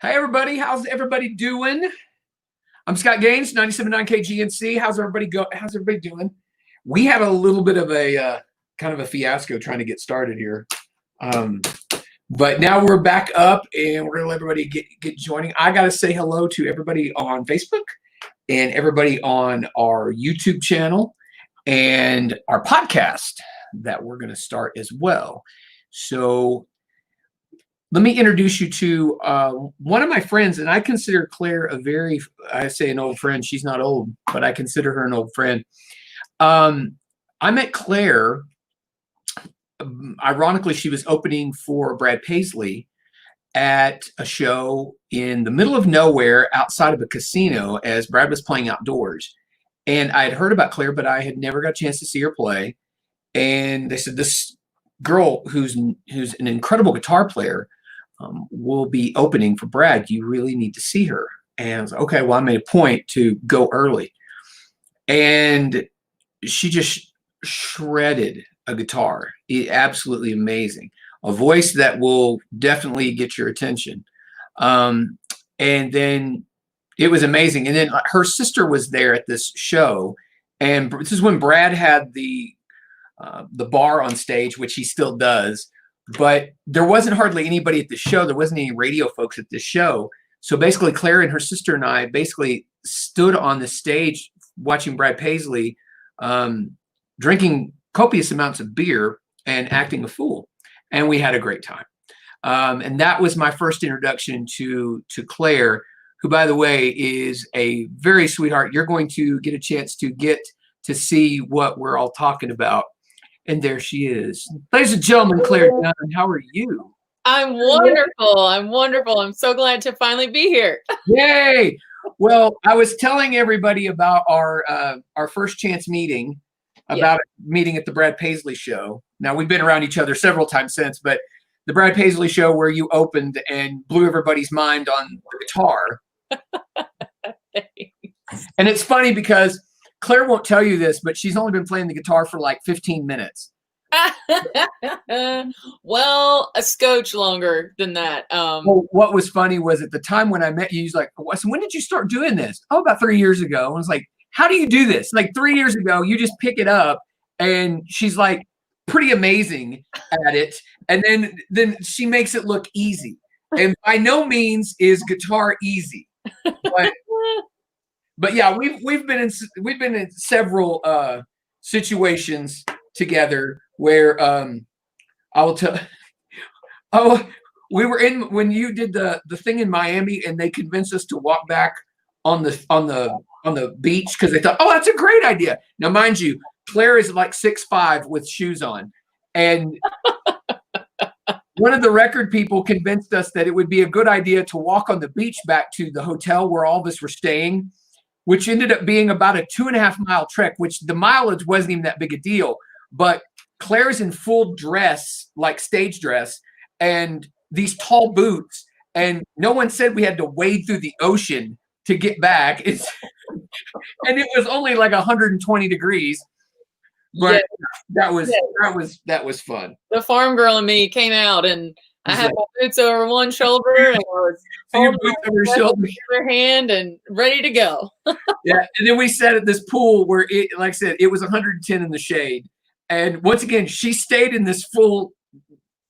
Hey everybody, how's everybody doing? I'm Scott Gaines, 97.9 KGNC. How's everybody doing? We had a little bit of a kind of a fiasco trying to get started here. Um, but now we're back up and we're gonna let everybody get joining. I gotta say hello to everybody on Facebook and everybody on our YouTube channel and our podcast that we're gonna start as well. So let me introduce you to one of my friends, and I consider Claire I say an old friend. She's not old, but I consider her an old friend. I met Claire. Ironically, she was opening for Brad Paisley at a show in the middle of nowhere outside of a casino as Brad was playing outdoors. And I had heard about Claire, but I had never got a chance to see her play. And they said, this girl who's an incredible guitar player will be opening for Brad. You really need to see her. And I was like, okay, well, I made a point to go early. And she just shredded a guitar. Absolutely amazing. A voice that will definitely get your attention. And then it was amazing. And then her sister was there at this show. And this is when Brad had the bar on stage, which he still does. But there wasn't hardly anybody at the show. There wasn't any radio folks at the show. So basically, Claire and her sister and I basically stood on the stage watching Brad Paisley, drinking copious amounts of beer and acting a fool. And we had a great time. And that was my first introduction to Claire, who, by the way, is a very sweetheart. You're going to get a chance to get to see what we're all talking about. And there she is. Ladies and gentlemen, Clare Dunn, how are you? I'm wonderful. I'm wonderful. I'm so glad to finally be here. Yay! Well, I was telling everybody about our first chance meeting, about meeting at the Brad Paisley show. Now, we've been around each other several times since, but the Brad Paisley show where you opened and blew everybody's mind on the guitar. And it's funny because Claire won't tell you this, but she's only been playing the guitar for like 15 minutes. Well, a scotch longer than that. Well, what was funny was at the time when I met you, he's like, so when did you start doing this? Oh, about 3 years ago. And I was like, how do you do this? Like 3 years ago, you just pick it up. And she's like pretty amazing at it. And then she makes it look easy. And by no means is guitar easy. But yeah, we've been in several situations together where I will tell. Oh, we were in when you did the thing in Miami, and they convinced us to walk back on the beach because they thought, oh, that's a great idea. Now, mind you, Claire is like 6'5" with shoes on, and one of the record people convinced us that it would be a good idea to walk on the beach back to the hotel where all of us were staying, which ended up being about a 2.5 mile trek, which the mileage wasn't even that big a deal. But Claire's in full dress, like stage dress, and these tall boots. And no one said we had to wade through the ocean to get back. And it was only like 120 degrees. But that was fun. The farm girl and me came out, and I had my boots over one shoulder, and I was holding my other hand and ready to go. Yeah, and then we sat at this pool where it, like I said, it was 110 in the shade. And once again, she stayed in this full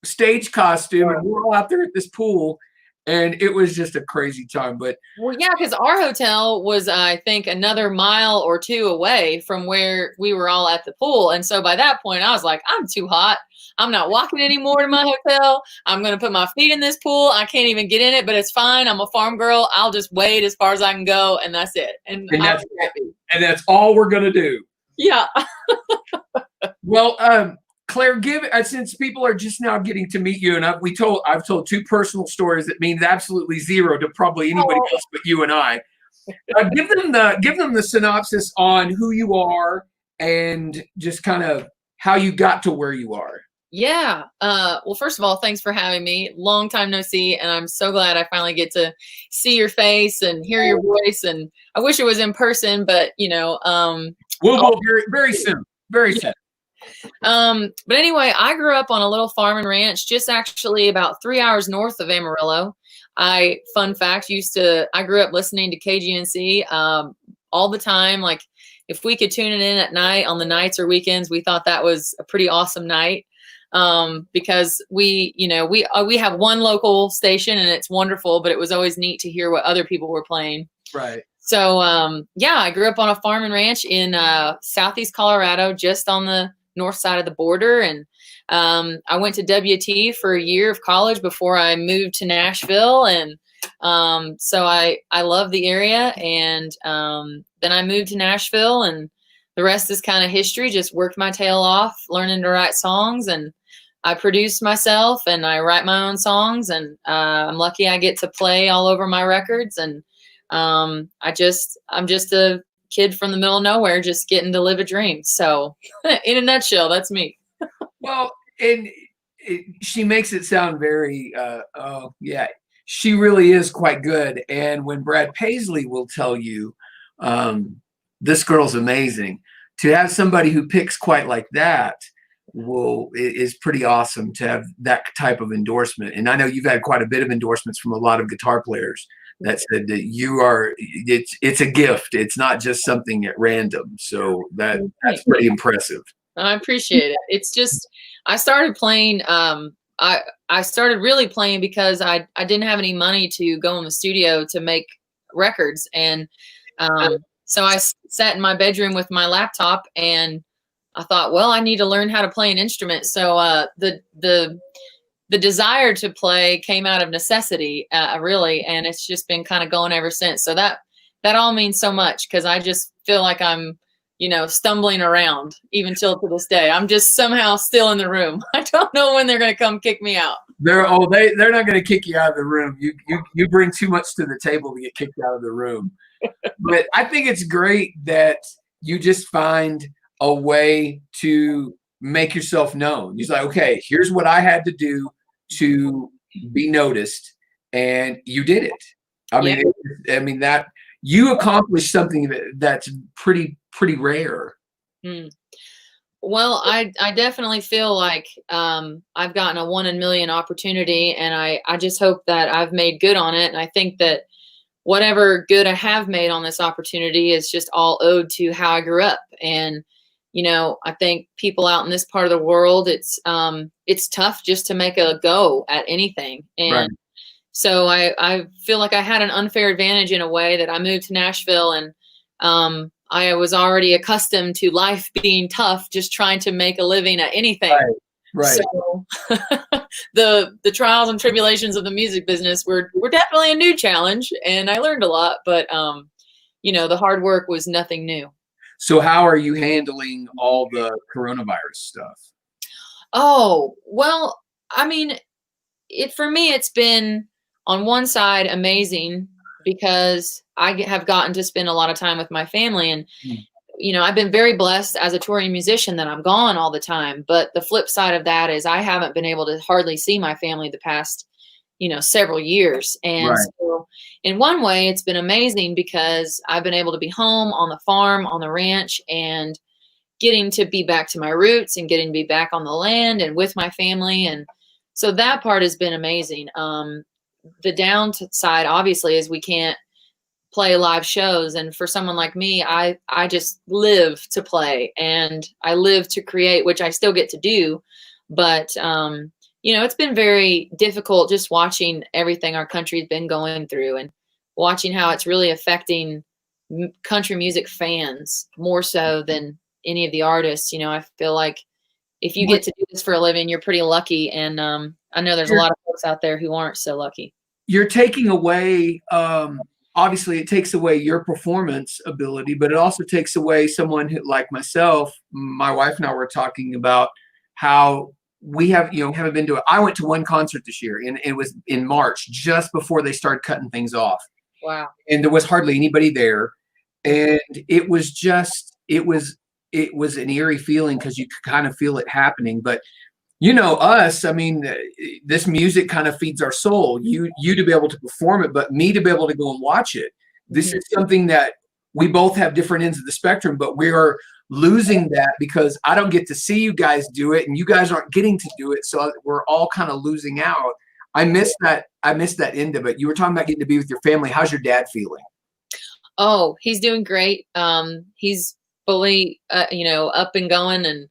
stage costume, and we're all out there at this pool, and it was just a crazy time. But well, yeah, because our hotel was, I think, another mile or two away from where we were all at the pool. And so by that point, I was like, I'm too hot. I'm not walking anymore to my hotel. I'm going to put my feet in this pool. I can't even get in it, but it's fine. I'm a farm girl. I'll just wade as far as I can go, and that's it. And that's all we're going to do. Yeah. Well, Claire, since people are just now getting to meet you, and I've told two personal stories that means absolutely zero to probably anybody else but you and I. Give them the synopsis on who you are and just kind of how you got to where you are. Yeah. Well, first of all, thanks for having me. Long time no see, and I'm so glad I finally get to see your face and hear your voice. And I wish it was in person, but we'll go very, very soon. Very soon. But anyway, I grew up on a little farm and ranch, just actually about 3 hours north of Amarillo. Fun fact, I grew up listening to KGNC all the time. Like if we could tune it in at night on the nights or weekends, we thought that was a pretty awesome night. Because we have one local station and it's wonderful, but it was always neat to hear what other people were playing. Right. So, I grew up on a farm and ranch in southeast Colorado, just on the north side of the border. And I went to WT for a year of college before I moved to Nashville. And so I love the area. And then I moved to Nashville, and the rest is kind of history. Just worked my tail off, learning to write songs. And I produce myself and I write my own songs. And I'm lucky I get to play all over my records. And I'm just a kid from the middle of nowhere, just getting to live a dream. So in a nutshell, that's me. Well, and she makes it sound very, she really is quite good. And when Brad Paisley will tell you, this girl's amazing, to have somebody who picks quite like that is pretty awesome, to have that type of endorsement. And I know you've had quite a bit of endorsements from a lot of guitar players that said that it's a gift. It's not just something at random. So that's pretty impressive. I appreciate it. It's just, I started playing, I started really playing because I didn't have any money to go in the studio to make records. And so I sat in my bedroom with my laptop and I thought, well, I need to learn how to play an instrument. So the desire to play came out of necessity, really, and it's just been kind of going ever since. So that all means so much, because I just feel like I'm, stumbling around even till to this day. I'm just somehow still in the room. I don't know when they're going to come kick me out. They're not going to kick you out of the room. You bring too much to the table to get kicked out of the room. But I think it's great that you just find a way to make yourself known. You're like, okay, here's what I had to do to be noticed, and you did it. I mean, that you accomplished something that's pretty rare. Well, I definitely feel like I've gotten a 1 in a million opportunity, and I just hope that I've made good on it. And I think that whatever good I have made on this opportunity is just all owed to how I grew up. And I think people out in this part of the world, it's tough just to make a go at anything. And right. So I feel like I had an unfair advantage in a way that I moved to Nashville, and I was already accustomed to life being tough, just trying to make a living at anything. Right. So the trials and tribulations of the music business were definitely a new challenge, and I learned a lot, but the hard work was nothing new. So how are you handling all the coronavirus stuff? Oh, well, I mean, for me, it's been on one side amazing, because I have gotten to spend a lot of time with my family. And, I've been very blessed as a touring musician that I'm gone all the time. But the flip side of that is I haven't been able to hardly see my family the past, several years. And right. So in one way, it's been amazing, because I've been able to be home on the farm, on the ranch, and getting to be back to my roots and getting to be back on the land and with my family. And so that part has been amazing. The downside, obviously, is we can't play live shows. And for someone like me, I just live to play, and I live to create, which I still get to do. But, it's been very difficult just watching everything our country's been going through, and watching how it's really affecting country music fans more so than any of the artists. I feel like if you get to do this for a living, you're pretty lucky. And I know there's a lot of folks out there who aren't so lucky. You're taking away, obviously it takes away your performance ability, but it also takes away someone who, like myself, my wife and I were talking about how we haven't been to it. I went to one concert this year, and it was in March, just before they started cutting things off. Wow. And there was hardly anybody there. And it was an eerie feeling, because you could kind of feel it happening. But us, I mean, this music kind of feeds our soul. You to be able to perform it, but me to be able to go and watch it. This is something that we both have different ends of the spectrum, but we are losing that because I don't get to see you guys do it and you guys aren't getting to do it. So we're all kind of losing out. I miss that. I miss that end of it. You were talking about getting to be with your family. How's your dad feeling? Oh, he's doing great. He's fully, up and going and,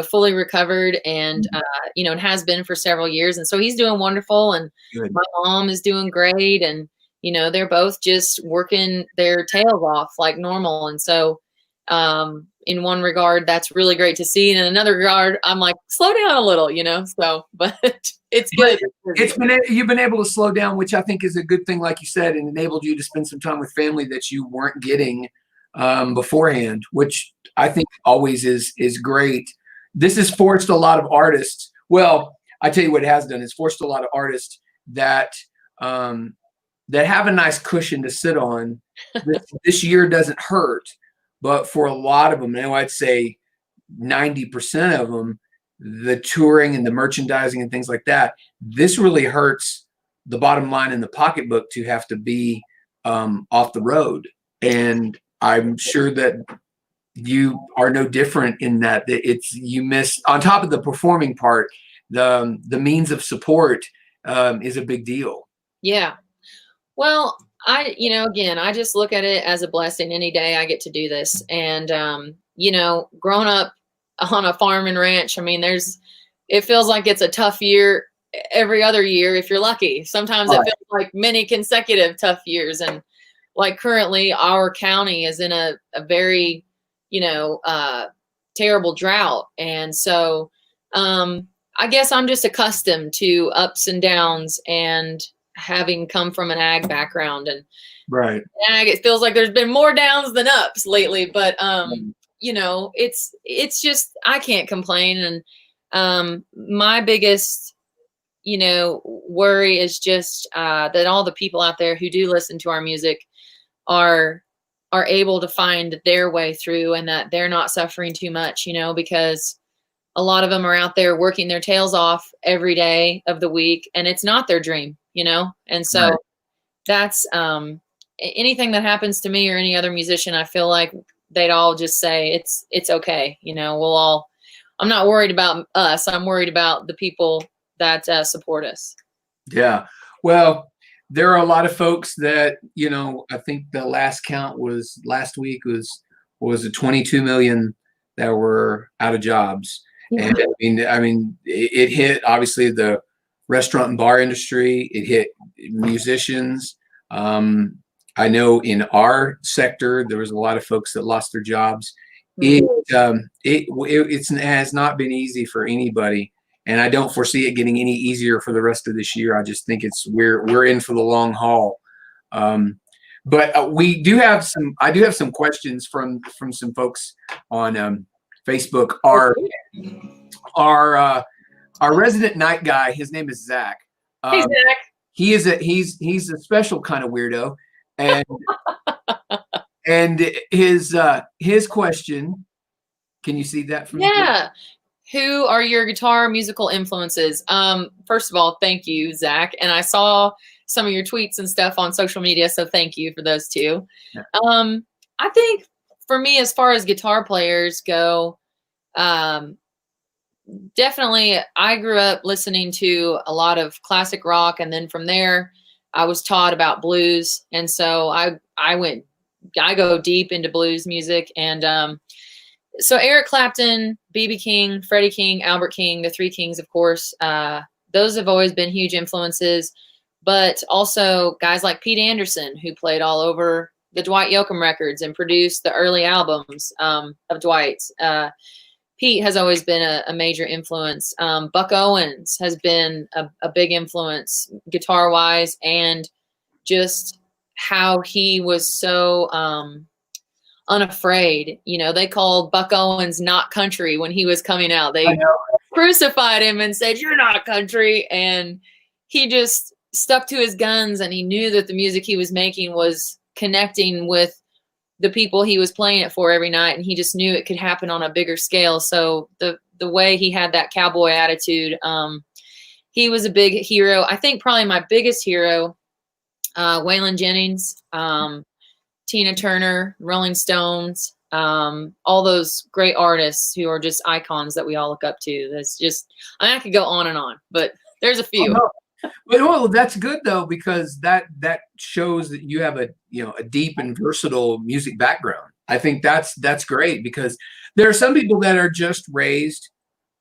fully recovered and, and has been for several years. And so he's doing wonderful. And Good. my mom is doing great. And, they're both just working their tails off like normal. And so, in one regard, that's really great to see. And in another regard, I'm like, slow down a little, so, but it's good. You've been able to slow down, which I think is a good thing. Like you said, and enabled you to spend some time with family that you weren't getting beforehand, which I think always is great. This has forced a lot of artists. Well, I tell you what it has done. It's forced a lot of artists that have a nice cushion to sit on. This year doesn't hurt. But for a lot of them, now I'd say 90% of them, the touring and the merchandising and things like that, this really hurts the bottom line in the pocketbook to have to be off the road. And I'm sure that you are no different in that you miss, on top of the performing part, the means of support is a big deal. Yeah. Well, again, I just look at it as a blessing any day I get to do this. And, growing up on a farm and ranch, I mean, it feels like it's a tough year every other year if you're lucky. Sometimes it feels like many consecutive tough years. And like currently our county is in a very, terrible drought. And so I guess I'm just accustomed to ups and downs and having come from an ag background and right. Ag, it feels like there's been more downs than ups lately, but it's just, I can't complain. And my biggest, worry is just that all the people out there who do listen to our music are able to find their way through and that they're not suffering too much, because a lot of them are out there working their tails off every day of the week and it's not their dream. And so right. That's anything that happens to me or any other musician, I feel like they'd all just say it's okay. I'm not worried about us. I'm worried about the people that support us. Yeah. Well, there are a lot of folks that, I think the last count was last week was 22 million that were out of jobs. Yeah. And I mean, it hit obviously the restaurant and bar industry. It hit musicians. I know in our sector, there was a lot of folks that lost their jobs. It has not been easy for anybody, and I don't foresee it getting any easier for the rest of this year. I just think we're in for the long haul. But we do have some. I do have some questions from some folks on Facebook. Our resident night guy, his name is Zach. Hey, Zach. He's a special kind of weirdo, and and his question. Can you see that from? Yeah. Who are your guitar musical influences? First of all, thank you, Zach. And I saw some of your tweets and stuff on social media, so thank you for those too. Yeah. I think for me, as far as guitar players go, definitely I grew up listening to a lot of classic rock, and then from there I was taught about blues, and so I go deep into blues music. And so Eric Clapton, B.B. King, Freddie King, Albert King, the Three Kings, of course, those have always been huge influences, but also guys like Pete Anderson, who played all over the Dwight Yoakam records and produced the early albums of Dwight's. Pete has always been a major influence. Buck Owens has been a big influence guitar-wise, and just how he was so unafraid. They called Buck Owens not country when he was coming out. They crucified him and said, "You're not country." And he just stuck to his guns, and he knew that the music he was making was connecting with the people he was playing it for every night, and he just knew it could happen on a bigger scale. So the way he had that cowboy attitude, he was a big hero. I think probably my biggest hero, Waylon Jennings, Tina Turner, Rolling Stones, all those great artists who are just icons that we all look up to. That's just, I mean, I could go on and on, but there's a few. Oh, no. But well, that's good though, because that shows that you have a deep and versatile music background. I think that's great, because there are some people that are just raised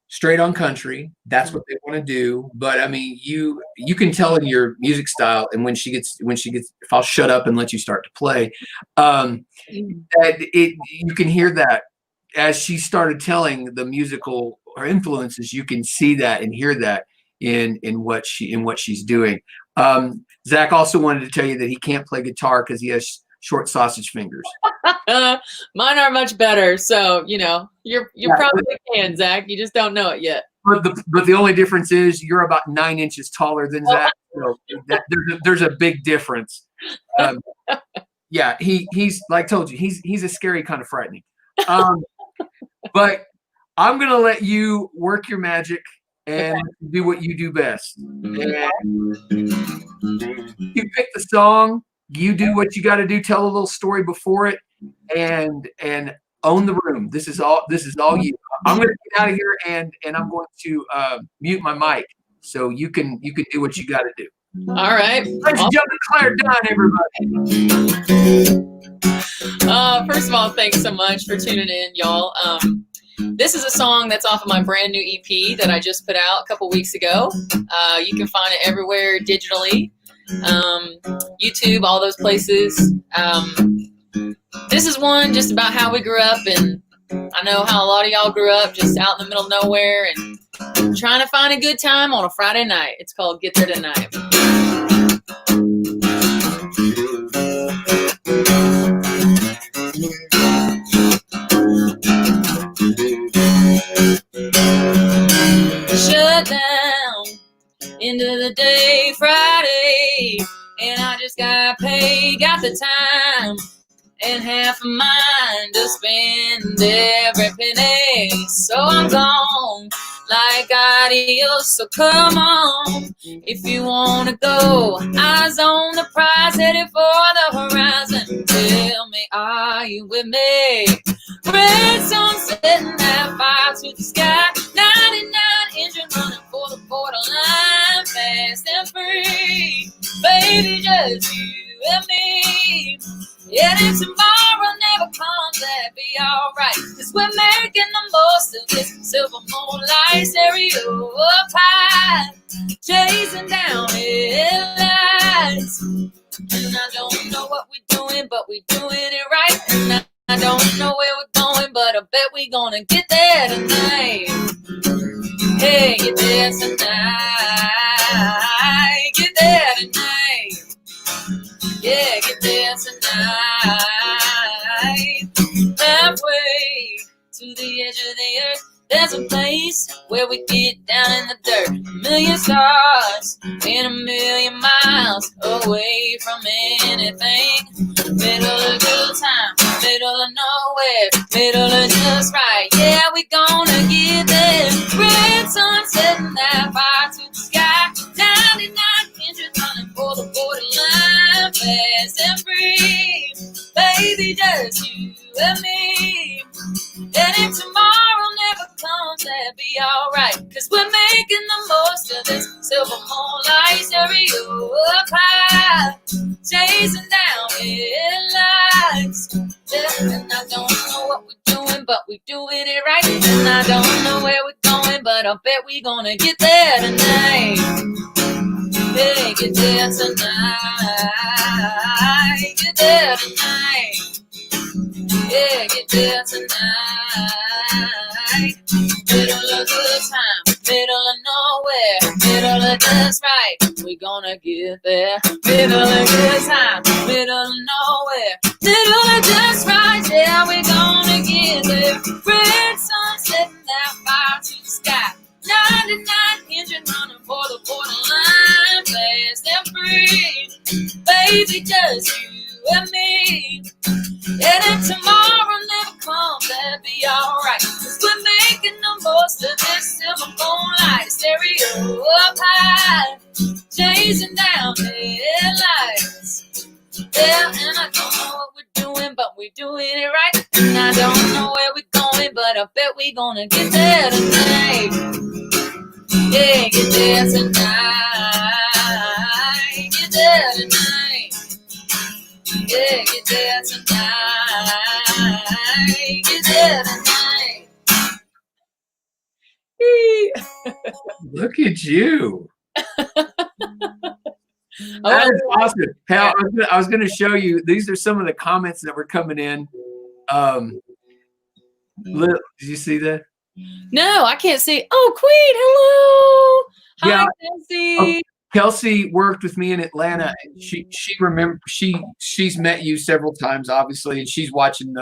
straight on country. That's what they want to do. But I mean, you can tell in your music style, and when she gets, if I'll shut up and let you start to play, that you can hear that as she started telling the musical or influences. You can see that and hear that in what she's doing. Zach also wanted to tell you that he can't play guitar because he has short sausage fingers. Mine are much better. So, you probably can, Zach. You just don't know it yet. But the only difference is you're about 9 inches taller than Zach. So there's a big difference. Yeah, he's like I told you, he's a scary kind of frightening. But I'm gonna let you work your magic and do what you do best. And you pick the song, you do what you got to do, tell a little story before it, and own the room. This is all you. I'm going to get out of here, and I'm going to mute my mic so you can do what you got to do. All right. Ladies and gentlemen, Clare Dunn, everybody. First of all, thanks so much for tuning in, y'all. This is a song that's off of my brand new EP that I just put out a couple weeks ago. You can find it everywhere digitally, YouTube, all those places. This is one just about how we grew up, and I know how a lot of y'all grew up just out in the middle of nowhere and trying to find a good time on a Friday night. It's called Get There Tonight. Shut down into the day Friday, and I just got paid, got the time and half a mind to spend every penny. So I'm gone like adios. So come on, if you wanna go, eyes on the prize, headed for the horizon. Tell me, are you with me? Red sun setting that fire to the sky. 99 engine running for the borderline, fast and free. Baby, just you and me. Yeah, and tomorrow never comes, that'd be alright. Cause we're making the most of this silver moonlight, stereo up high, chasing down headlights. And I don't know what we're doing, but we're doing it right. And I don't know where we're going, but I bet we're gonna get there tonight. Hey, get there tonight. Get there tonight. Yeah, get there tonight. Halfway to the edge of the earth, there's a place where we get down in the dirt. A million stars and a million miles away from anything. Middle of good time, middle of nowhere, middle of just right. Yeah, we gonna get there. Red sun setting that fire to the sky. 99 engines running for the borderline, fast and free. Baby, just you and me. And if tomorrow never comes, that'd be alright. Cause we're making the most of this silver moonlight, stereo up high, chasing down headlights. Yeah, and I don't know what we're doing, but we're doing it right. And I don't know where we're going, but I bet we're gonna get there tonight. Hey, get there tonight. Get there tonight. Yeah, get there tonight. Middle of good time, middle of nowhere, middle of just right. We gonna get there. Middle of good time, middle of nowhere, middle of just right. Yeah, we gonna get there. Red sun setting that fire to the sky. 99 engine running for the borderline, fast and free. Baby, just you and me. And if tomorrow never comes, that'd be alright. Cause we're making the most of this silver moonlight, stereo up high, chasing down headlights. Yeah, and I don't know what we're doing, but we doing it right. And I don't know where we're going, but I bet we're gonna get there tonight. Yeah, get there tonight. Get there tonight. Yeah, get there tonight. Get there tonight. Look at you. Oh, That is awesome. Hey, I was going to show you. These are some of the comments that were coming in. Did you see that? no, I can't see. Oh, Queen, hello. Yeah. Hi, Kelsey. Kelsey worked with me in Atlanta. And she remember she's met you several times, obviously, and she's watching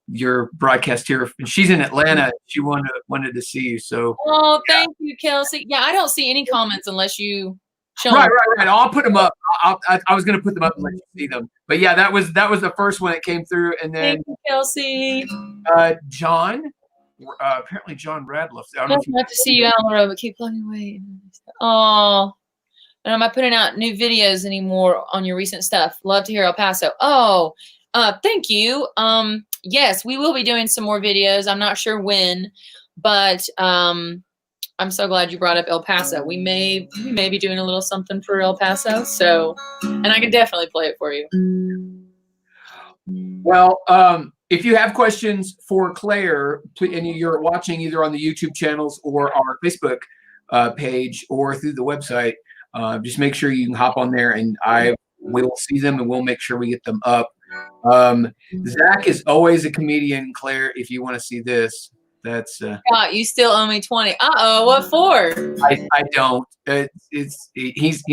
your broadcast here. And she's in Atlanta. She wanted to see you. So. Oh, thank you, Kelsey. Yeah, I don't see any comments unless you show Right. them. I'll put them up. I was going to put them up and let you see them. But yeah, that was the first one that came through, and then Thank you, Kelsey. John. Apparently, John Radliff. I don't know I'd love to see you out on the road, but keep plugging away. Oh, and I'm not putting out new videos anymore on your recent stuff. Love to hear El Paso. Oh, thank you. Yes, we will be doing some more videos. I'm not sure when, but I'm so glad you brought up El Paso. We may be doing a little something for El Paso. So, and I can definitely play it for you. Well, if you have questions for Claire, and you're watching either on the YouTube channels or our Facebook page or through the website, just make sure you can hop on there, and I will see them, and we'll make sure we get them up. Zach is always a comedian, Claire. If you want to see this, that's you still owe me 20. Uh-oh, what for? I don't. He's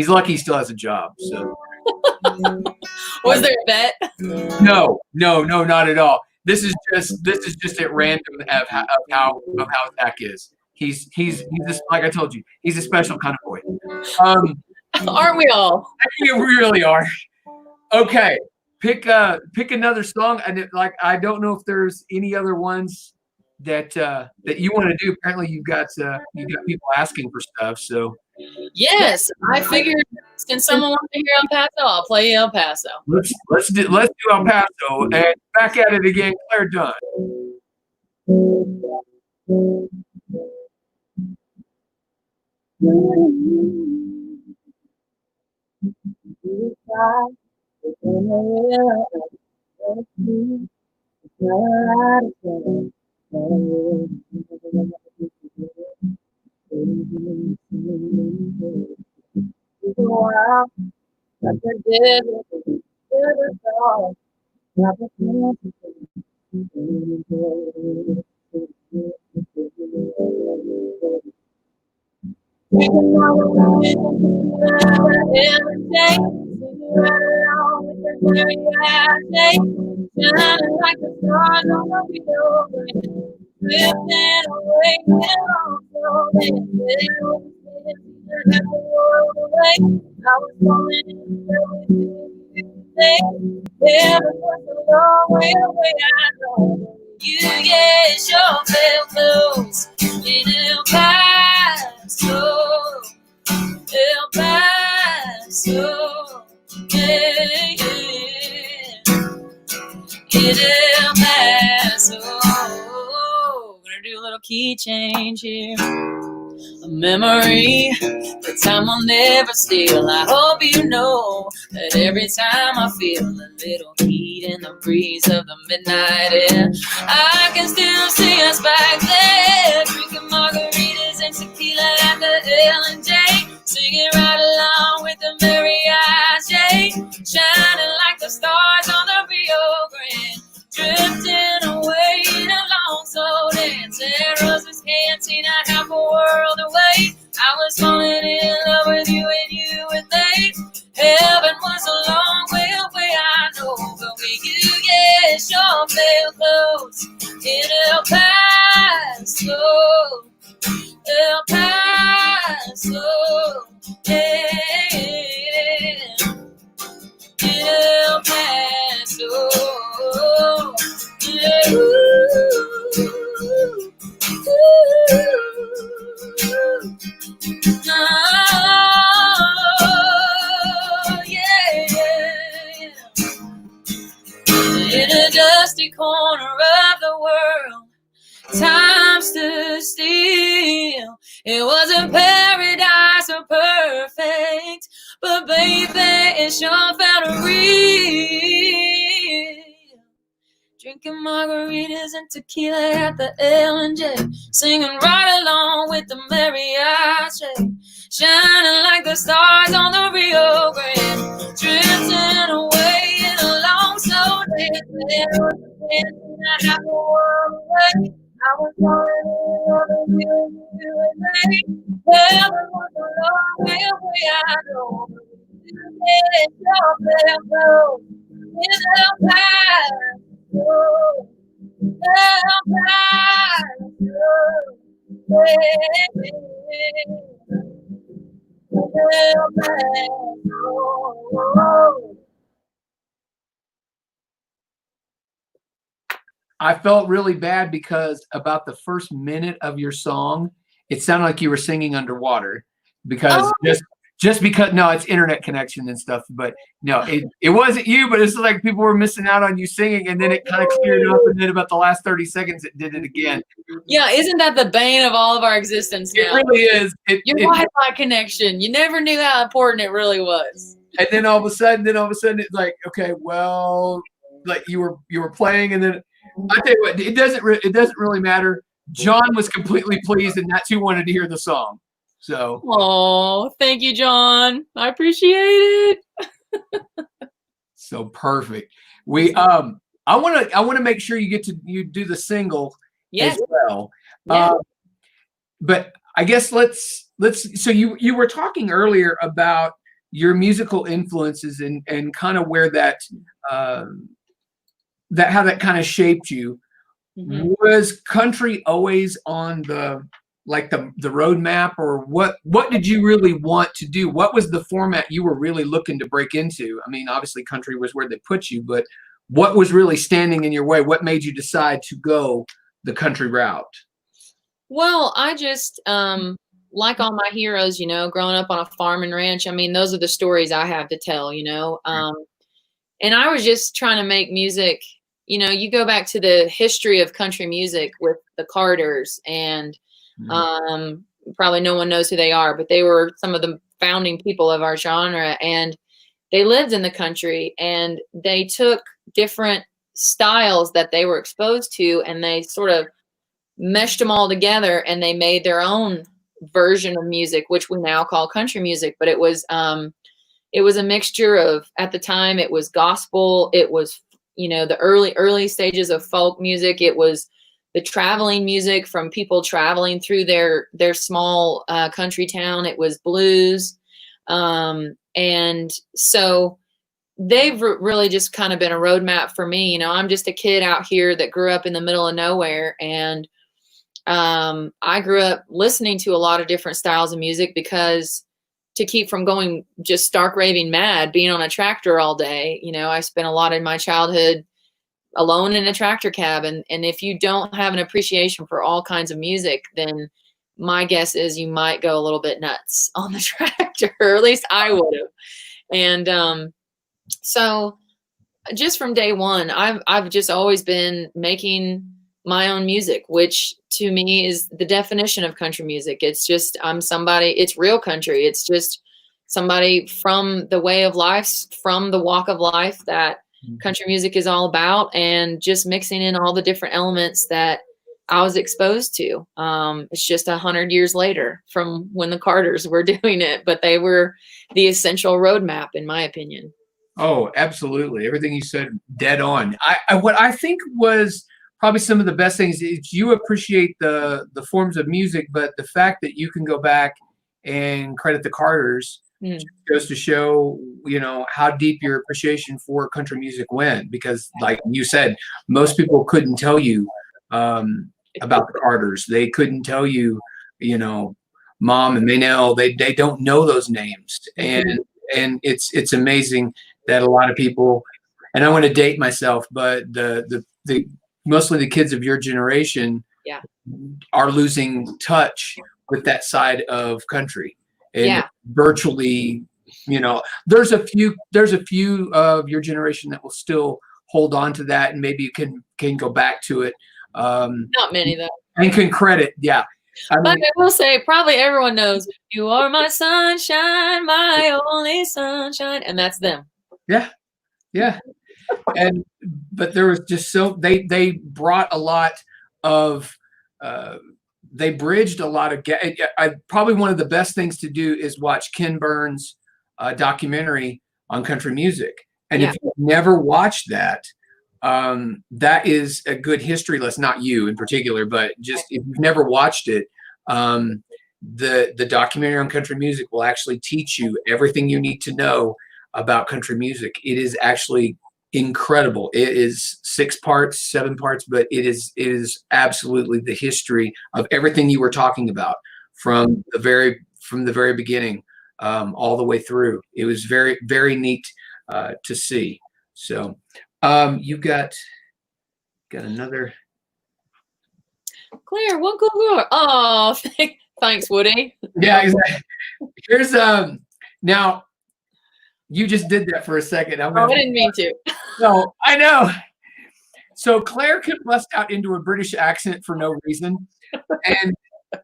lucky he still has a job. So Was there a bet? no, not at all. This is just at random of how Zach is. He's just, like I told you, he's a special kind of boy. Aren't we all? You really are. Okay, pick another song, and I don't know if there's any other ones that you want to do. Apparently, you've got people asking for stuff. So yes, I figured since someone wants to hear El Paso, I'll play El Paso. let's do El Paso, and back at it again, Clare Dunn. Shining like the stars on the window, drifting away, the world away. I was falling in love with you today. Heaven was a long way away, I know. You get your veil close in El Paso, El Paso, yeah. In El Paso, gonna do a little key change here. A memory that time will never steal. I hope you know that every time I feel a little heat in the breeze of the midnight air, I can still see us back there, drinking margaritas and tequila at the L&J, singing right along with the mariachi, shining like the stars on the Rio Grande, drifting away in a long soul dance. Arrows was cantina, half a world away. I was falling in love with you and you with me. Heaven was a long way away, I know, but we could get your veil close in El Paso, El Paso, yeah, in El Paso, yeah, ooh, oh, yeah, yeah. but baby, it sure felt real. Drinking margaritas and tequila at the L&J, singing right along with the mariachi, shining like the stars on the Rio Grande, drifting away in a long slow day. I have the world away. I was falling in love with you and me. Well, it was a long way away, I know. It's your bell, it's our past. I felt really bad because about the first minute of your song, it sounded like you were singing underwater because just because no, it's internet connection and stuff, but no, it wasn't you, but it's like people were missing out on you singing, and then it kind of cleared up, and then about the last 30 seconds it did it again. Yeah, isn't that the bane of all of our existence now? It really is. Your Wi-Fi connection. You never knew how important it really was. And then all of a sudden it's like, okay, well, like you were playing, and then I tell you what, it doesn't really matter. John was completely pleased, and that's who wanted to hear the song. So, oh, thank you, John. I appreciate it. So perfect. We I want to make sure you do the single as well. Yeah. But I guess let's so you were talking earlier about your musical influences and kind of where that how that kind of shaped you. Mm-hmm. Was country always on the roadmap, or what did you really want to do? What was the format you were really looking to break into? I mean, obviously country was where they put you, but what was really standing in your way? What made you decide to go the country route? Well, I just, like all my heroes, growing up on a farm and ranch, I mean, those are the stories I have to tell, and I was just trying to make music. You go back to the history of country music with the Carters, and probably no one knows who they are, but they were some of the founding people of our genre, and they lived in the country, and they took different styles that they were exposed to, and they sort of meshed them all together, and they made their own version of music, which we now call country music. But it was a mixture of, at the time, it was gospel, it was the early stages of folk music, it was the traveling music from people traveling through their small country town. It was blues. And so they've really just kind of been a roadmap for me. I'm just a kid out here that grew up in the middle of nowhere. And I grew up listening to a lot of different styles of music because to keep from going just stark raving mad, being on a tractor all day, I spent a lot of my childhood alone in a tractor cab. And if you don't have an appreciation for all kinds of music, then my guess is you might go a little bit nuts on the tractor, or at least I would have. And so just from day one, I've just always been making my own music, which to me is the definition of country music. It's just, it's real country. It's just somebody from the way of life, from the walk of life that country music is all about, and just mixing in all the different elements that I was exposed to. It's just 100 years later from when the Carters were doing it, but they were the essential roadmap, in my opinion. Oh, absolutely. Everything you said, dead on. What I think was probably some of the best things is you appreciate the forms of music, but the fact that you can go back and credit the Carters goes to show, how deep your appreciation for country music went. Because, like you said, most people couldn't tell you about the Carters. They couldn't tell you, Mom and Maynell. They don't know those names, and it's amazing that a lot of people. And I want to date myself, but the mostly the kids of your generation are losing touch with that side of country. And virtually, there's a few of your generation that will still hold on to that, and maybe you can go back to it. Not many though. And can credit, I But mean, I will say, probably everyone knows, "You are my sunshine, my only sunshine," and that's them. yeah, yeah. And but there was just so they brought a lot of uh, they bridged a lot of probably one of the best things to do is watch Ken Burns' documentary on country music. And Yeah. if you've never watched that, that is a good history lesson. Not you in particular, but just if you've never watched it, the documentary on country music will actually teach you everything you need to know about country music. It is actually incredible. It is 6 parts, 7 parts, but it is absolutely the history of everything you were talking about from the very beginning, all the way through. It was very, very neat to see. So you got another. Claire, what go? Oh, thanks, Woody. Yeah, exactly. Here's now you just did that for a second. I didn't mean to. No, I know. So Claire can bust out into a British accent for no reason.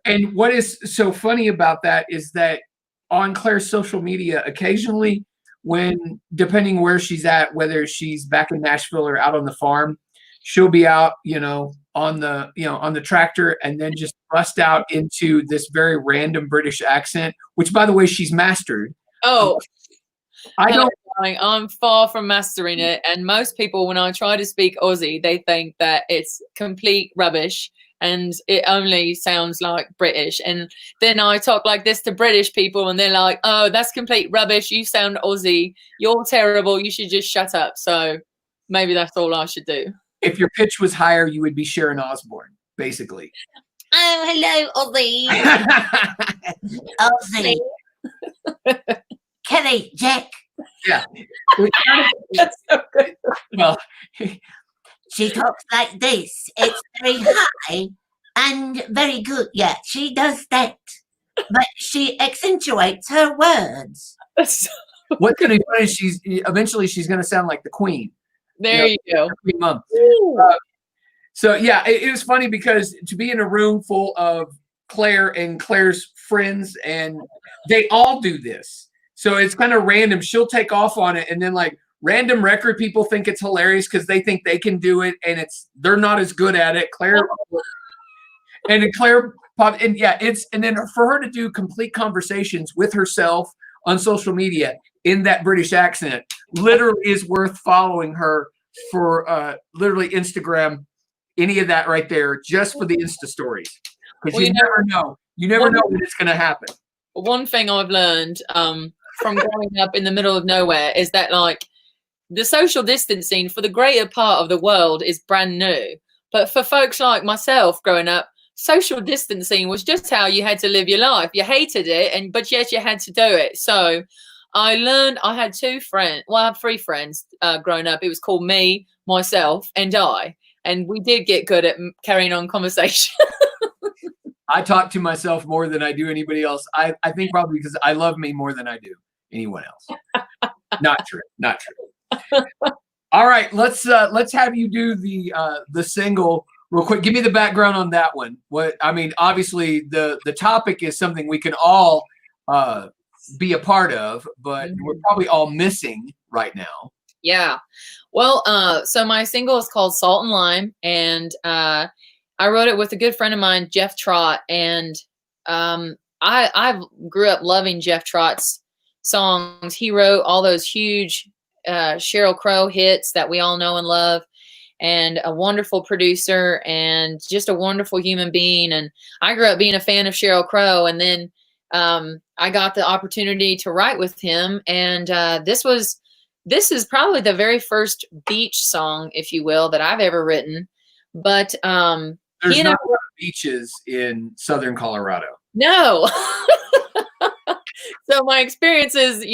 And what is so funny about that is that on Claire's social media, occasionally when depending where she's at, whether she's back in Nashville or out on the farm, she'll be out, on the tractor and then just bust out into this very random British accent, which by the way, she's mastered. Oh, I don't. I'm far from mastering it. And most people, when I try to speak Aussie, they think that it's complete rubbish and it only sounds like British. And then I talk like this to British people and they're like, "Oh, that's complete rubbish. You sound Aussie. You're terrible. You should just shut up." So maybe that's all I should do. If your pitch was higher, you would be Sharon Osbourne, basically. Oh, hello, Aussie. Aussie. Kelly, Jack. Yeah. That's so good. Well, She talks like this. It's very high and very good. Yeah, she does that. But she accentuates her words. what's going to be funny is eventually she's going to sound like the Queen. There you go. Queen Mom. So yeah, it was funny because to be in a room full of Claire and Claire's friends, and they all do this. So it's kind of random. She'll take off on it, and then like random record people think it's hilarious because they think they can do it, and they're not as good at it. Claire pop, and yeah, and then for her to do complete conversations with herself on social media in that British accent literally is worth following her for literally Instagram, any of that right there, just for the Insta stories. Because you never know. You never know when it's going to happen. One thing I've learned from growing up in the middle of nowhere is that like the social distancing for the greater part of the world is brand new. But for folks like myself growing up, social distancing was just how you had to live your life. You hated it, but yet you had to do it. So I learned, I had 2 friends, well, I had 3 friends growing up. It was called me, myself, and I. And we did get good at carrying on conversation. I talk to myself more than I do anybody else. I think probably because I love me more than I do anyone else. Not true. Not true. All right, let's have you do the single real quick. Give me the background on that one. Obviously the topic is something we can all be a part of, but we're probably all missing right now. Yeah. Well, so my single is called Salt and Lime, and I wrote it with a good friend of mine, Jeff Trott, and I grew up loving Jeff Trott's songs. He wrote all those huge Sheryl Crow hits that we all know and love, and a wonderful producer and just a wonderful human being. And I grew up being a fan of Sheryl Crow, and then I got the opportunity to write with him, and this is probably the very first beach song, if you will, that I've ever written. But there's not a lot of beaches in southern Colorado. No. So my experience is,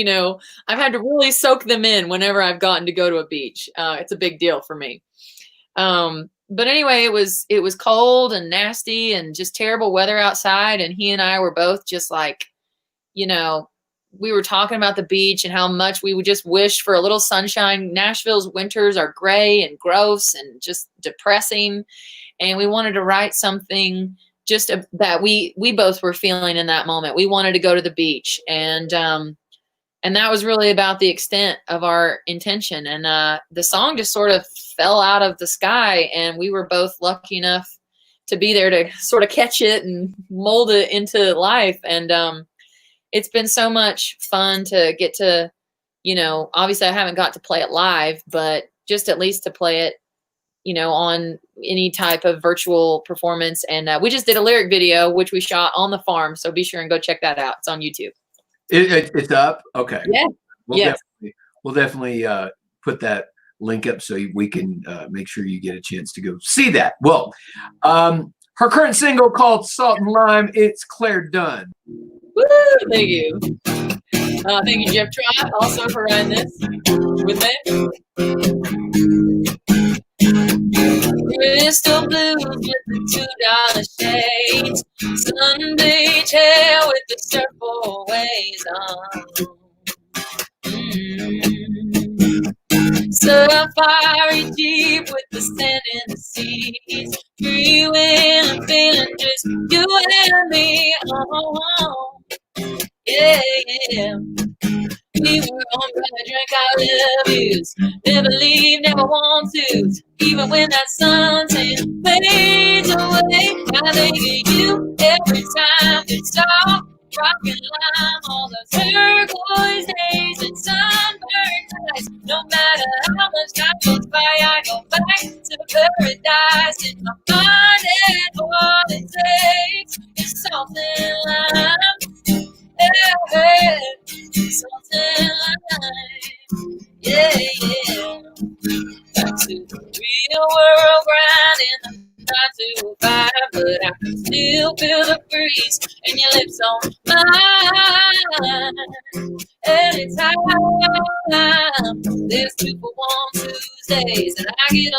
I've had to really soak them in whenever I've gotten to go to a beach. It's a big deal for me. But anyway, it was cold and nasty and just terrible weather outside. And he and I were both just like, we were talking about the beach and how much we would just wish for a little sunshine. Nashville's winters are gray and gross and just depressing. And we wanted to write something just that we both were feeling in that moment. We wanted to go to the beach, and that was really about the extent of our intention. And the song just sort of fell out of the sky, and we were both lucky enough to be there to sort of catch it and mold it into life. And it's been so much fun to get to, obviously I haven't got to play it live, but just at least to play it, on any type of virtual performance. And we just did a lyric video, which we shot on the farm. So be sure and go check that out. It's on YouTube. It's up. Okay. Yeah. We'll definitely put that link up so we can make sure you get a chance to go see that. Well, her current single called Salt and Lime, it's Clare Dunn. Woo, thank you. Thank you, Jeff Trott, also for writing this with me. Crystal blues with the $2 shades, Sunday chair with the surfboard waves on. Safari Jeep with the sand in the seas, freewheeling, feeling just you and me. Oh, yeah, yeah. We were on by drink our love yous, never leave, never want to, even when that suntan fades away. I think of you every time we stop, rockin' lime, all those turquoise days and sunburned nights. No matter how much time goes by, I go back to paradise in my mind, and all it takes is salt and lime. Yeah, salt and lime. Yeah, yeah. Back to the real world, grinding the 9 to 5, but I can still feel the breeze and your lips on mine. Anytime there's 2 for 1 Tuesdays, and I get a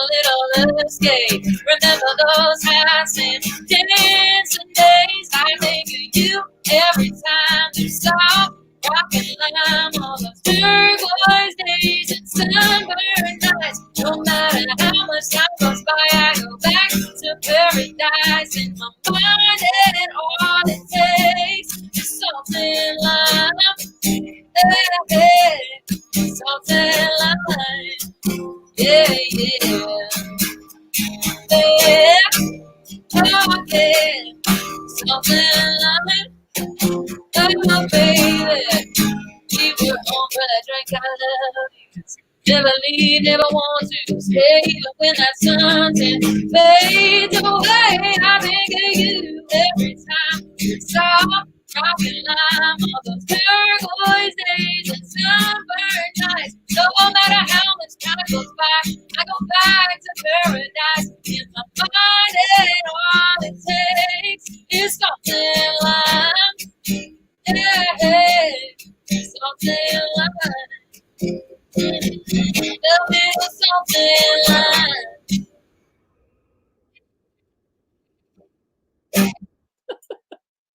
little escape. Remember those hats and dancing days. I think of you every time you stop, rockin' lime, all those turquoise days and sunburned nights. No matter how much time goes by, I go back to paradise in my mind, and all it takes is salt and lime. Hey, salt and lime. Yeah, yeah. Yeah, oh, yeah. Salt and lime. Oh, baby, we were on for that drink, I love you. Never leave, never want to stay, even when that suntan fades away. I think of you every time you stop, rockin' lime, all those turquoise days and sunburned nights. No matter how much time goes by, I go back to paradise in my mind, and all it takes is salt and lime. Yeah, salt and lime. Love me with salt and lime.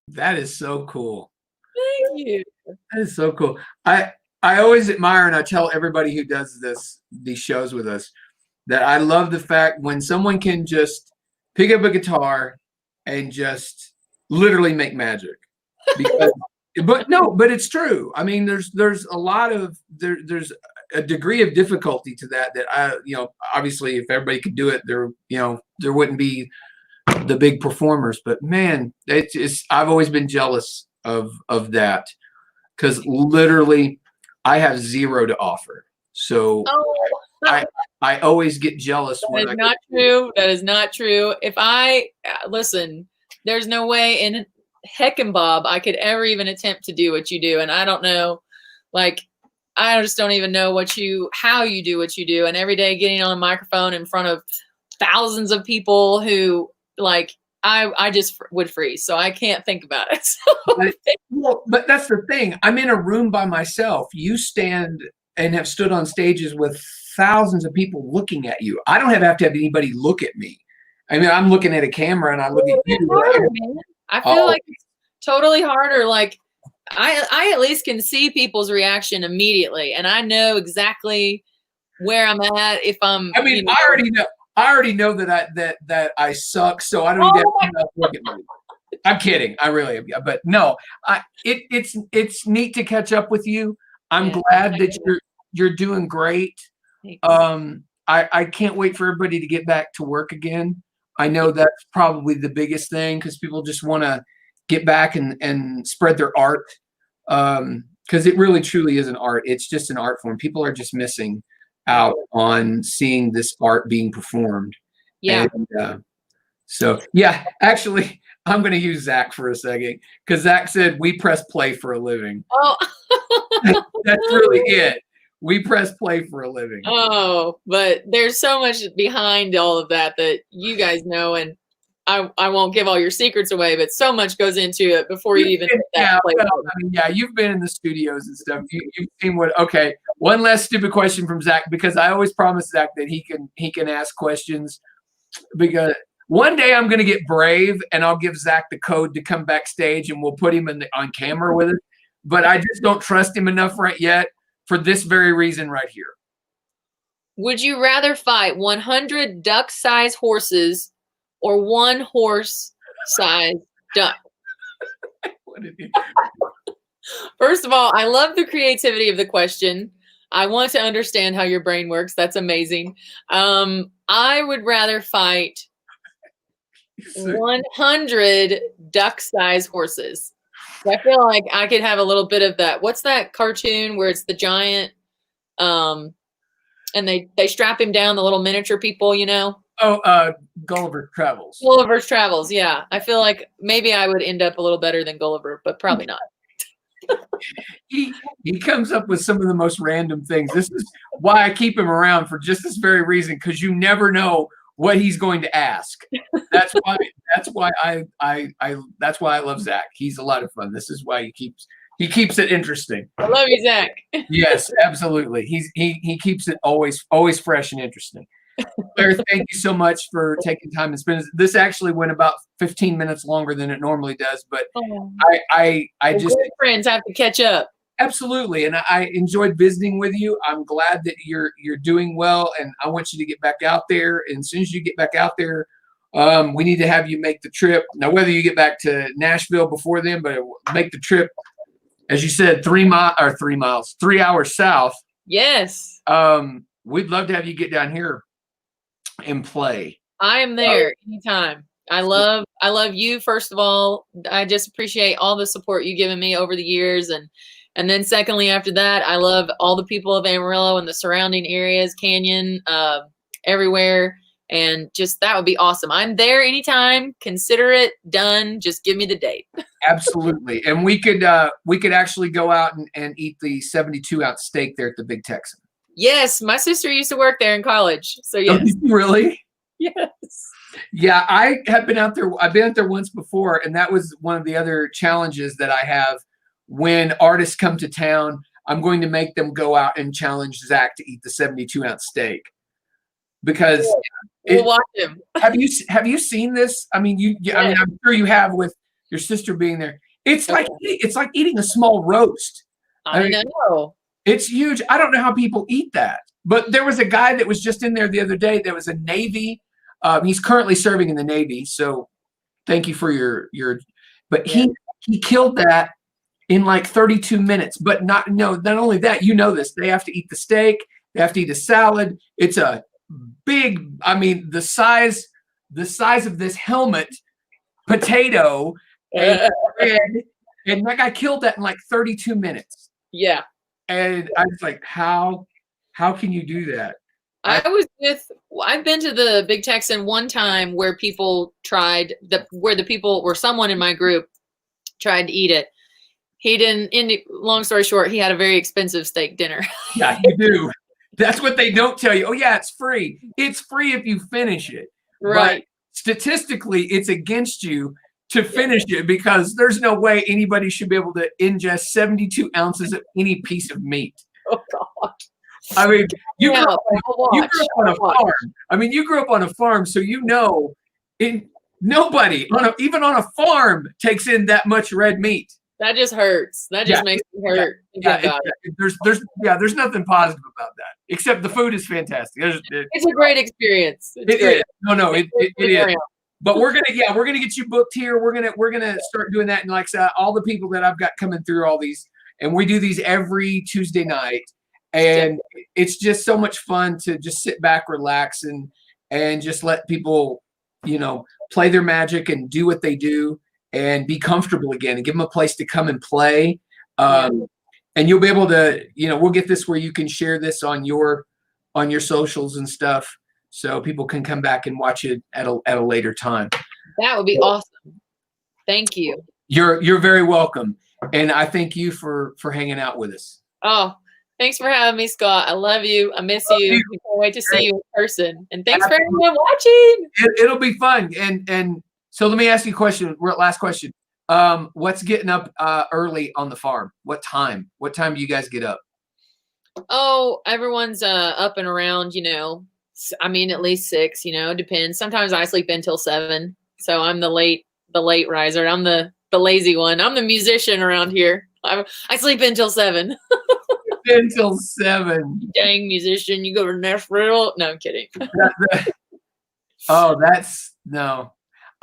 That is so cool. Thank you. That is so cool. I always admire, and I tell everybody who does these shows with us, that I love the fact when someone can just pick up a guitar and just literally make magic. Because, but it's true. I mean, there's a lot of there's a degree of difficulty to that I, obviously if everybody could do it, there wouldn't be the big performers. But man, I've always been jealous of that, because literally I have zero to offer. So I always get jealous when not true. That is not true. If I listen, there's no way in heck and Bob I could ever even attempt to do what you do. And I don't know, I just don't even know how you do what you do. And every day getting on a microphone in front of thousands of people who I just would freeze. So I can't think about it. But that's the thing. I'm in a room by myself. You stand and have stood on stages with thousands of people looking at you. I don't have to have anybody look at me. I mean, I'm looking at a camera and I look at you. Harder, man. I feel like it's totally harder. I at least can see people's reaction immediately, and I know exactly where I'm at. If I'm, I mean, I already know that I suck, so I don't even have to look at me. I'm kidding. I really am. But no, it's neat to catch up with you. I'm glad that you're doing great. I can't wait for everybody to get back to work again. I know that's probably the biggest thing because people just want to get back and spread their art. Because it really truly is an art. It's just an art form. People are just missing out on seeing this art being performed. Yeah. And, so yeah, actually, I'm going to use Zach for a second because Zach said we press play for a living. Oh, That's really it. We press play for a living. Oh, but there's so much behind all of that you guys know, and I won't give all your secrets away, but so much goes into it before you even hit that place. Yeah, you've been in the studios and stuff. You've seen what? Okay, one last stupid question from Zach because I always promise Zach that he can ask questions because one day I'm going to get brave and I'll give Zach the code to come backstage and we'll put him on camera with it. But I just don't trust him enough right yet for this very reason right here. Would you rather fight 100 duck-sized horses or one horse-sized duck? First of all, I love the creativity of the question. I want to understand how your brain works. That's amazing. I would rather fight 100 duck-sized horses. I feel like I could have a little bit of that. What's that cartoon where it's the giant and they strap him down, the little miniature people, you know? Oh, Gulliver's Travels. Gulliver's Travels, yeah. I feel like maybe I would end up a little better than Gulliver, but probably not. He comes up with some of the most random things. This is why I keep him around for just this very reason, because you never know what he's going to ask. That's why I love Zach. He's a lot of fun. This is why he keeps it interesting. I love you, Zach. Yes, absolutely. He keeps it always fresh and interesting. Claire, thank you so much for taking time and spending. This actually went about 15 minutes longer than it normally does, but I just good friends have to catch up. Absolutely, and I enjoyed visiting with you. I'm glad that you're doing well, and I want you to get back out there. And as soon as you get back out there, we need to have you make the trip. Now, whether you get back to Nashville before then, but make the trip, as you said, 3 hours south. Yes. We'd love to have you get down here and play. I am there anytime. I love you, first of all. I just appreciate all the support you've given me over the years, and then secondly, after that, I love all the people of Amarillo and the surrounding areas, Canyon, everywhere, and just that would be awesome. I'm there anytime. Consider it done. Just give me the date. Absolutely, and we could actually go out and eat the 72-ounce steak there at the Big Texan. Yes, my sister used to work there in college. So yes. Oh, really? Yes. Yeah, I have been out there. I've been out there once before, and that was one of the other challenges that I have when artists come to town. I'm going to make them go out and challenge Zach to eat the 72-ounce steak because we'll watch him. Have you seen this? I mean, I mean, I'm sure you have with your sister being there. It's like eating a small roast. I know. It's huge. I don't know how people eat that. But there was a guy that was just in there the other day. There was a Navy. He's currently serving in the Navy. So thank you for your. But he killed that in like 32 minutes. But not only that. You know this. They have to eat the steak. They have to eat a salad. It's a big. I mean, the size of this helmet potato and bread. And that guy killed that in like 32 minutes. Yeah. And I was like, how can you do that? I've been to the Big Texan one time where people someone in my group tried to eat it. He didn't, long story short, he had a very expensive steak dinner. Yeah, you do. That's what they don't tell you. Oh yeah, it's free. It's free if you finish it. Right. But statistically, it's against you to finish it because there's no way anybody should be able to ingest 72 ounces of any piece of meat. Oh God. I mean, you grew up on a farm. I mean, you grew up on a farm, so you know, nobody even on a farm takes in that much red meat. That just hurts. That just makes me hurt. There's nothing positive about that except the food is fantastic. It's a great experience. It is. No, it is. But we're gonna get you booked here. We're gonna start doing that. And like I said, all the people that I've got coming through all these, and we do these every Tuesday night. And it's just so much fun to just sit back, relax, and just let people, play their magic and do what they do and be comfortable again and give them a place to come and play. And you'll be able to, we'll get this where you can share this on your socials and stuff, so people can come back and watch it at a later time. That would be awesome. Thank you. You're very welcome. And I thank you for hanging out with us. Oh, thanks for having me, Scott. I love you. I miss you. I can't wait to see you in person. And thanks for everyone watching. It'll be fun. And so let me ask you a question. Last question. What's getting up early on the farm? What time? What time do you guys get up? Oh, everyone's up and around, at least 6, it depends. Sometimes I sleep until 7. So I'm the late riser. I'm the lazy one. I'm the musician around here. I sleep until 7. Until 7. Dang musician, you go to Nashville? No, I'm kidding. No.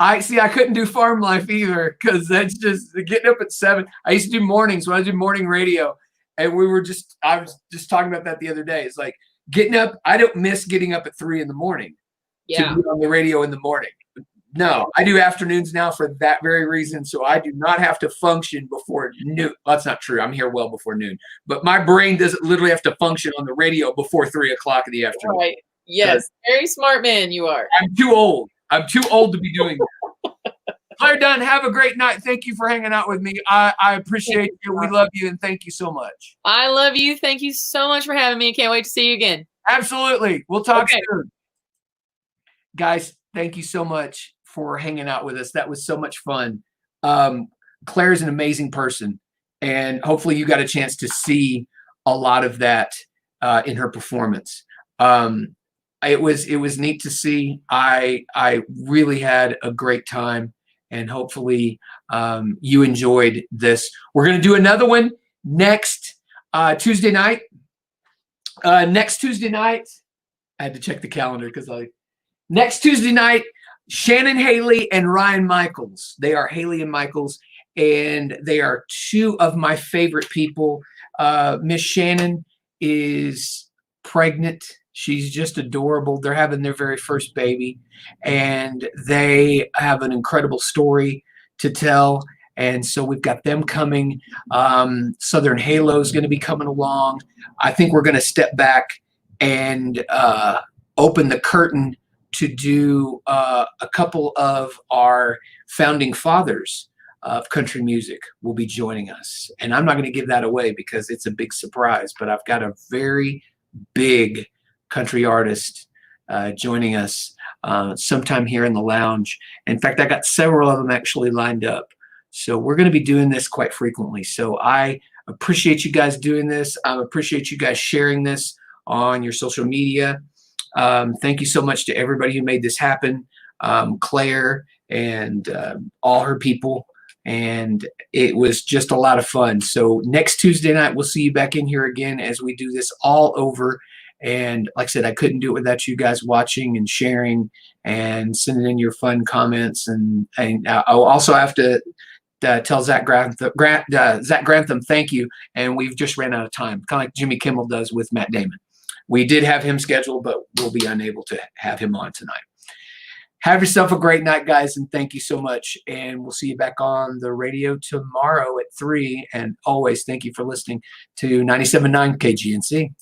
I couldn't do farm life either, because that's just getting up at 7. I used to do mornings when I did morning radio, and I was just talking about that the other day. It's like getting up. I don't miss getting up at 3 in the morning to be on the radio in the morning. No, I do afternoons now for that very reason. So I do not have to function before noon. Well, that's not true. I'm here well before noon, but my brain doesn't literally have to function on the radio before 3 o'clock in the afternoon. Right. Yes. Very smart man you are. I'm too old. I'm too old to be doing that. Clare Dunn, have a great night. Thank you for hanging out with me. I appreciate you. We love you, and thank you so much. I love you. Thank you so much for having me. Can't wait to see you again. Absolutely. We'll talk soon. Guys, thank you so much for hanging out with us. That was so much fun. Clare is an amazing person, and hopefully you got a chance to see a lot of that in her performance. It was neat to see. I really had a great time, and hopefully you enjoyed this. We're going to do another one next Tuesday night. Next Tuesday night, I had to check the calendar next Tuesday night, Shannon Haley and Ryan Michaels. They are Haley and Michaels, and they are 2 of my favorite people. Miss Shannon is pregnant. She's just adorable. They're having their very first baby, and they have an incredible story to tell. And so we've got them coming. Southern Halo is going to be coming along. I think we're going to step back and open the curtain to do a couple of our founding fathers of country music will be joining us. And I'm not going to give that away because it's a big surprise, but I've got a very big country artist joining us sometime here in the lounge. In fact, I got several of them actually lined up. So we're going to be doing this quite frequently. So I appreciate you guys doing this. I appreciate you guys sharing this on your social media. Thank you so much to everybody who made this happen, Clare and all her people. And it was just a lot of fun. So next Tuesday night, we'll see you back in here again as we do this all over. And like I said, I couldn't do it without you guys watching and sharing and sending in your fun comments. And I'll also have to tell Zach Grantham, thank you. And we've just ran out of time, kind of like Jimmy Kimmel does with Matt Damon. We did have him scheduled, but we'll be unable to have him on tonight. Have yourself a great night, guys, and thank you so much. And we'll see you back on the radio tomorrow at 3. And always thank you for listening to 97.9 KGNC.